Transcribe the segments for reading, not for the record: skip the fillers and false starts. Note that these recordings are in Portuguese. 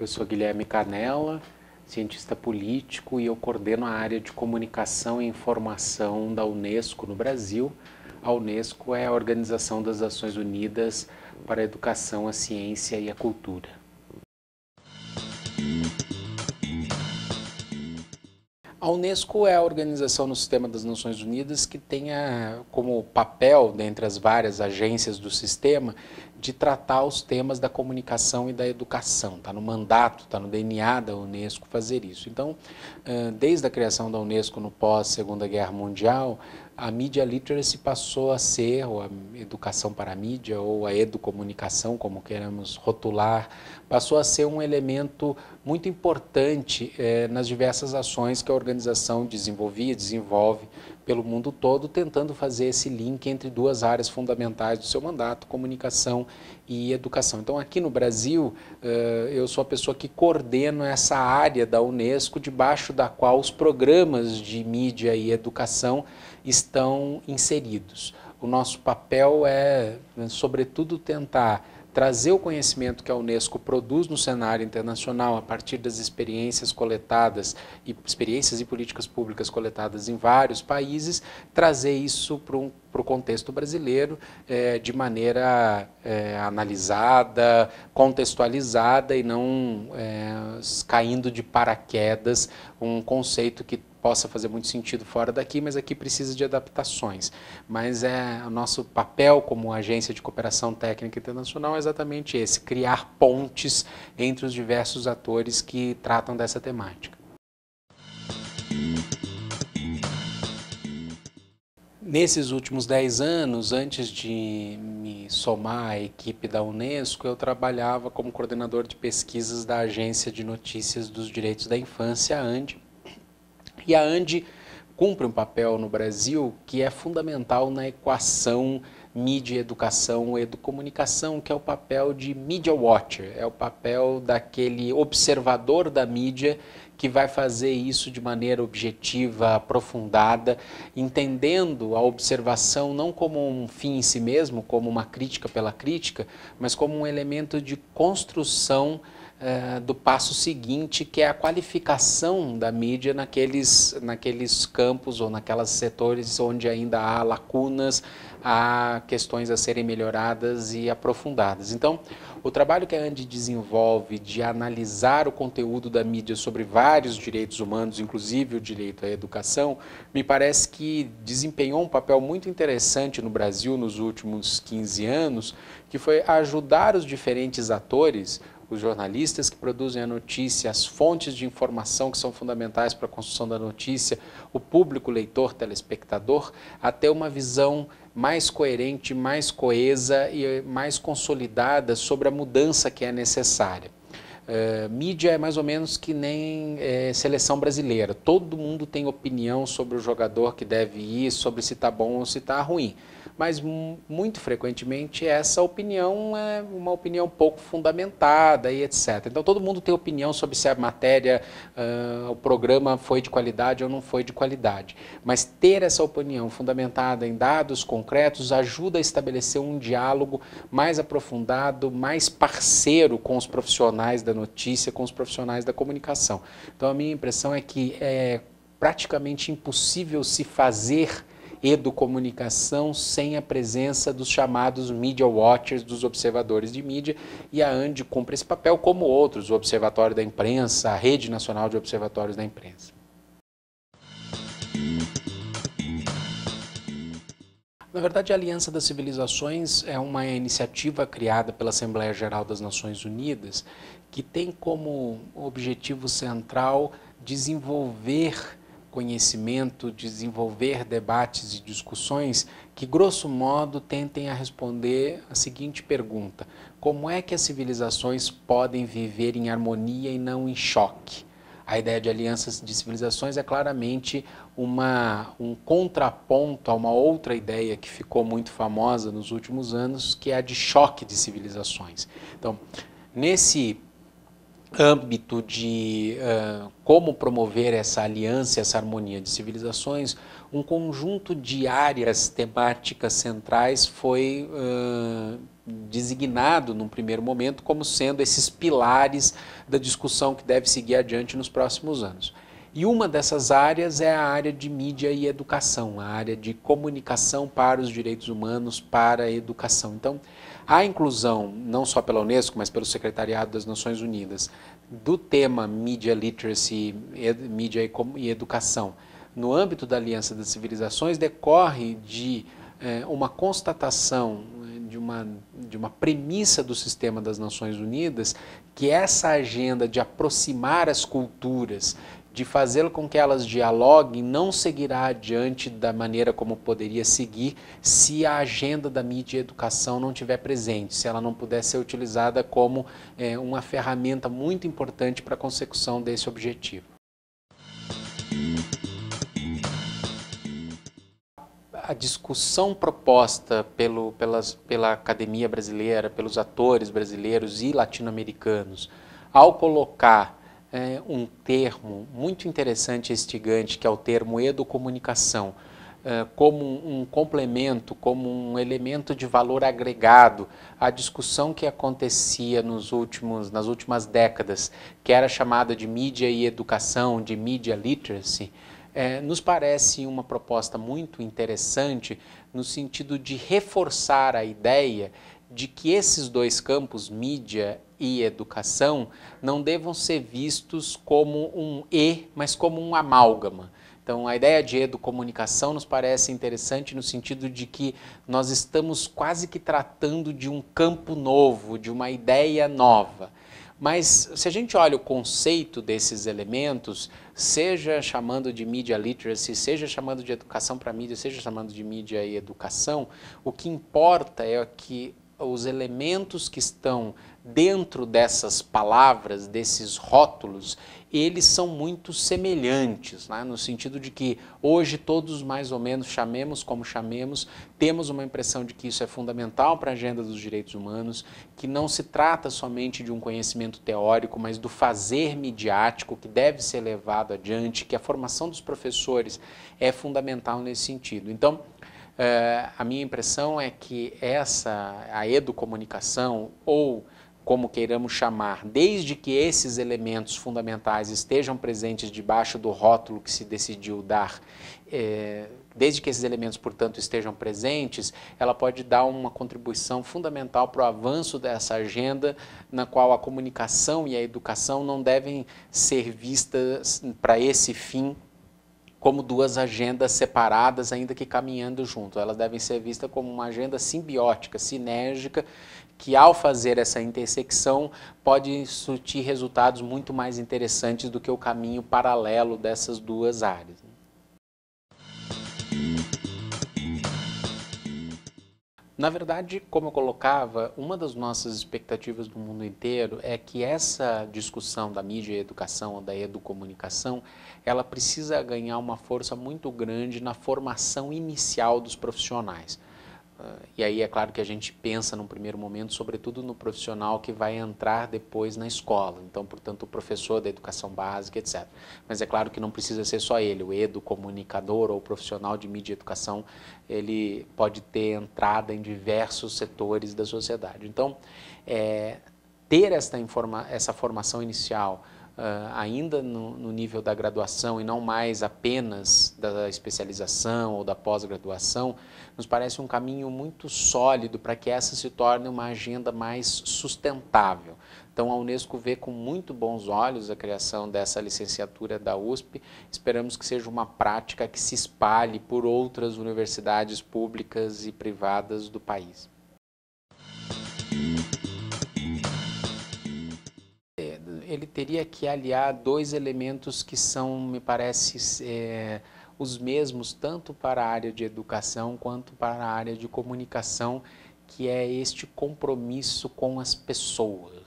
Eu sou Guilherme Canella, cientista político, e eu coordeno a área de comunicação e informação da Unesco no Brasil. A Unesco é a Organização das Nações Unidas para a Educação, a Ciência e a Cultura. A Unesco é a organização no sistema das Nações Unidas que tem como papel, dentre as várias agências do sistema, de tratar os temas da comunicação e da educação. Está no mandato, está no DNA da Unesco fazer isso. Então, desde a criação da Unesco no pós-Segunda Guerra Mundial, a Media Literacy passou a ser, ou a educação para a mídia, ou a educomunicação, como queremos rotular, passou a ser um elemento muito importante nas diversas ações que a organização desenvolvia e desenvolve pelo mundo todo, tentando fazer esse link entre duas áreas fundamentais do seu mandato, comunicação e educação. Então, aqui no Brasil, eu sou a pessoa que coordena essa área da Unesco, debaixo da qual os programas de mídia e educação estão inseridos. O nosso papel é, sobretudo, tentar trazer o conhecimento que a Unesco produz no cenário internacional a partir das experiências coletadas, experiências e políticas públicas coletadas em vários países, trazer isso para o contexto brasileiro de maneira analisada, contextualizada e não caindo de paraquedas um conceito que possa fazer muito sentido fora daqui, mas aqui precisa de adaptações. Mas o nosso papel como agência de cooperação técnica internacional é exatamente esse, criar pontes entre os diversos atores que tratam dessa temática. Nesses últimos 10 anos, antes de me somar à equipe da Unesco, eu trabalhava como coordenador de pesquisas da Agência de Notícias dos Direitos da Infância, a ANDI. E a ANDI cumpre um papel no Brasil que é fundamental na equação mídia, educação, educomunicação, que é o papel de media watcher, é o papel daquele observador da mídia que vai fazer isso de maneira objetiva, aprofundada, entendendo a observação não como um fim em si mesmo, como uma crítica pela crítica, mas como um elemento de construção do passo seguinte, que é a qualificação da mídia naqueles campos ou naqueles setores onde ainda há lacunas, há questões a serem melhoradas e aprofundadas. Então, o trabalho que a ANDI desenvolve de analisar o conteúdo da mídia sobre vários direitos humanos, inclusive o direito à educação, me parece que desempenhou um papel muito interessante no Brasil nos últimos 15 anos, que foi ajudar os diferentes atores, os jornalistas que produzem a notícia, as fontes de informação que são fundamentais para a construção da notícia, o público, leitor, telespectador, a ter uma visão mais coerente, mais coesa e mais consolidada sobre a mudança que é necessária. Mídia é mais ou menos que nem seleção brasileira. Todo mundo tem opinião sobre o jogador que deve ir, sobre se está bom ou se está ruim. Mas muito frequentemente essa opinião é uma opinião pouco fundamentada e etc. Então todo mundo tem opinião sobre se a matéria, o programa foi de qualidade ou não foi de qualidade. Mas ter essa opinião fundamentada em dados concretos ajuda a estabelecer um diálogo mais aprofundado, mais parceiro com os profissionais da notícia, com os profissionais da comunicação. Então a minha impressão é que é praticamente impossível se fazer educomunicação sem a presença dos chamados media watchers, dos observadores de mídia, e a ANDI cumpre esse papel como outros, o Observatório da Imprensa, a Rede Nacional de Observatórios da Imprensa. Na verdade, a Aliança das Civilizações é uma iniciativa criada pela Assembleia Geral das Nações Unidas que tem como objetivo central desenvolver conhecimento, desenvolver debates e discussões que, grosso modo, tentem a responder a seguinte pergunta: como é que as civilizações podem viver em harmonia e não em choque? A ideia de alianças de civilizações é claramente um contraponto a uma outra ideia que ficou muito famosa nos últimos anos, que é a de choque de civilizações. Então, nesse âmbito de como promover essa aliança, essa harmonia de civilizações, um conjunto de áreas temáticas centrais foi designado, num primeiro momento, como sendo esses pilares da discussão que deve seguir adiante nos próximos anos. E uma dessas áreas é a área de mídia e educação, a área de comunicação para os direitos humanos, para a educação. Então, a inclusão, não só pela Unesco, mas pelo Secretariado das Nações Unidas, do tema Media Literacy, mídia e educação, no âmbito da Aliança das Civilizações, decorre de uma constatação, de uma premissa do sistema das Nações Unidas, que essa agenda de aproximar as culturas, de fazê-lo com que elas dialoguem, não seguirá adiante da maneira como poderia seguir se a agenda da mídia e educação não estiver presente, se ela não puder ser utilizada como uma ferramenta muito importante para a consecução desse objetivo. A discussão proposta pela academia brasileira, pelos atores brasileiros e latino-americanos, ao colocar um termo muito interessante e instigante, que é o termo educomunicação, como um complemento, como um elemento de valor agregado à discussão que acontecia nas últimas décadas, que era chamada de mídia e educação, de media literacy, nos parece uma proposta muito interessante no sentido de reforçar a ideia de que esses dois campos, mídia e educação, não devam ser vistos como um mas como um amálgama. Então, a ideia de educomunicação nos parece interessante no sentido de que nós estamos quase que tratando de um campo novo, de uma ideia nova. Mas se a gente olha o conceito desses elementos, seja chamando de media literacy, seja chamando de educação para mídia, seja chamando de mídia e educação, o que importa é que os elementos que estão dentro dessas palavras, desses rótulos, eles são muito semelhantes, né? No sentido de que hoje todos mais ou menos, chamemos como chamemos, temos uma impressão de que isso é fundamental para a agenda dos direitos humanos, que não se trata somente de um conhecimento teórico, mas do fazer midiático que deve ser levado adiante, que a formação dos professores é fundamental nesse sentido. Então, a minha impressão é que a educomunicação, ou como queiramos chamar, desde que esses elementos fundamentais estejam presentes debaixo do rótulo que se decidiu dar, desde que esses elementos, portanto, estejam presentes, ela pode dar uma contribuição fundamental para o avanço dessa agenda, na qual a comunicação e a educação não devem ser vistas para esse fim como duas agendas separadas, ainda que caminhando junto. Elas devem ser vistas como uma agenda simbiótica, sinérgica, que ao fazer essa intersecção pode surtir resultados muito mais interessantes do que o caminho paralelo dessas duas áreas. Na verdade, como eu colocava, uma das nossas expectativas do mundo inteiro é que essa discussão da mídia e educação, ou da educomunicação, ela precisa ganhar uma força muito grande na formação inicial dos profissionais. E aí é claro que a gente pensa num primeiro momento, sobretudo no profissional que vai entrar depois na escola. Então, portanto, o professor da educação básica, etc. Mas é claro que não precisa ser só ele. O educomunicador ou o profissional de mídia e educação, ele pode ter entrada em diversos setores da sociedade. Então, ter essa formação inicial, ainda no nível da graduação e não mais apenas da especialização ou da pós-graduação, nos parece um caminho muito sólido para que essa se torne uma agenda mais sustentável. Então a Unesco vê com muito bons olhos a criação dessa licenciatura da USP, esperamos que seja uma prática que se espalhe por outras universidades públicas e privadas do país. Ele teria que aliar dois elementos que são, me parece, os mesmos tanto para a área de educação quanto para a área de comunicação, que é este compromisso com as pessoas.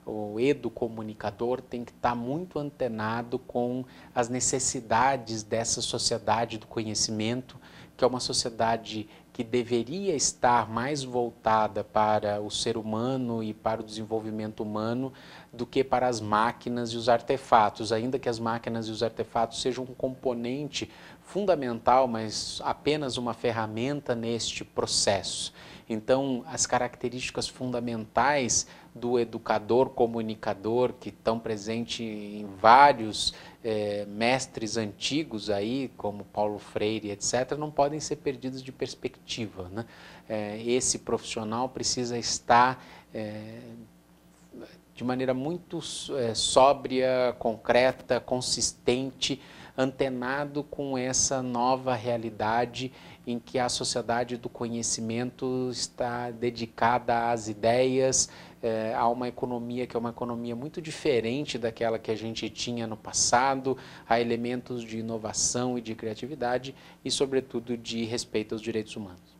O educomunicador tem que estar muito antenado com as necessidades dessa sociedade do conhecimento, que é uma sociedade que deveria estar mais voltada para o ser humano e para o desenvolvimento humano do que para as máquinas e os artefatos, ainda que as máquinas e os artefatos sejam um componente fundamental, mas apenas uma ferramenta neste processo. Então, as características fundamentais do educador comunicador, que estão presentes em vários mestres antigos aí, como Paulo Freire, etc., não podem ser perdidas de perspectiva, né? Esse profissional precisa estar de maneira muito sóbria, concreta, consistente, antenado com essa nova realidade em que a sociedade do conhecimento está dedicada às ideias, a uma economia que é uma economia muito diferente daquela que a gente tinha no passado, a elementos de inovação e de criatividade e, sobretudo, de respeito aos direitos humanos.